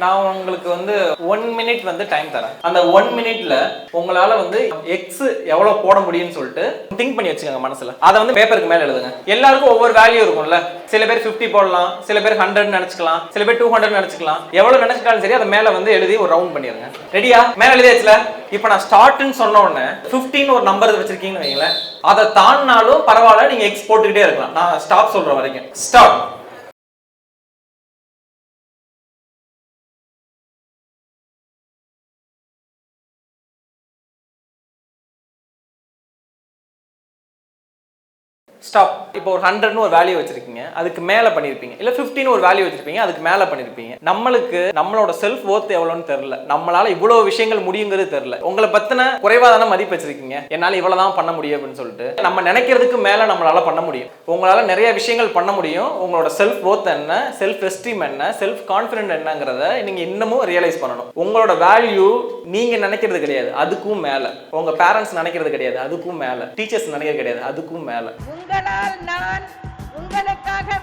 நான் உங்களுக்கு வந்து 1 minute வந்து டைம் தரேன். அந்த 1 minuteல உங்களால வந்து எக்ஸ் எவ்வளவு போட முடியும்னு சொல்லிட்டு திங்க் பண்ணி வச்சுக்கோங்க மனசுல. அதை வந்து பேப்பருக்கு மேல எழுதுங்க. எல்லாருக்கும் ஒவ்வொரு வேல்யூ இருக்கும்ல. சில பேர் 50 போடலாம், சில பேர் 100 நினைச்சுக்கலாம், சில பேர் 200 நினைச்சுக்கலாம். எவ்வளவு நினைச்சிட்டாலும் சரி அதை மேல வந்து எழுதி ஒரு ரவுண்ட் பண்ணிருங்க. ரெடியா? மேல எழுதியாச்சுல. இப்போ நான் ஸ்டார்ட்னு சொன்ன உடனே 15 ஒரு நம்பர் வச்சிருக்கீங்கன்னு வைங்களேன், அதை தாண்டினாலும் பரவாயில்ல, நீங்க எக்ஸ் போட்டுக்கிட்டே இருக்கலாம். நான் ஸ்டாப் சொல்ற வரைக்கும். ஸ்டாப். ஸ்டாப். இப்போ ஒரு 100ன்னு ஒரு வேல்யூ வச்சிருக்கீங்க, அதுக்கு மேல பண்ணிருப்பீங்க. இல்ல 15 ஒரு வேல்யூ வச்சிருப்பீங்க, அதுக்கு மேல பண்ணிருப்பீங்க. நம்மளுக்கு நம்மளோட செல்ஃப் வொர்த் எவ்வளவுன்னு தெரியல, நம்மளால இவ்வளவு விஷயங்கள் முடியுங்கிறது தெரியல. உங்களை பத்தின குறைவாதான மதிப்பு வச்சிருக்கீங்க, என்னால இவ்வளவுதான் பண்ண முடியும் அப்படின்னு சொல்லிட்டு. நம்ம நினைக்கிறதுக்கு மேல நம்மளால பண்ண முடியும். உங்களால நிறைய விஷயங்கள் பண்ண முடியும். உங்களோட செல்ஃப் வொர்த் என்ன, செல்ஃப் எஸ்டீம் என்ன, செல்ஃப் கான்ஃபிடென்ட் என்னங்கிறத நீங்க இன்னமும் ரியலைஸ் பண்ணணும். உங்களோட வேல்யூ நீங்க நினைக்கிறது கிடையாது, அதுக்கும் மேல. உங்க பேரண்ட்ஸ் நினைக்கிறது கிடையாது, அதுக்கும் மேல. டீச்சர்ஸ் நினைக்கிறது கிடையாது, அதுக்கும் மேல. உங்களால் நான் உங்களுக்காக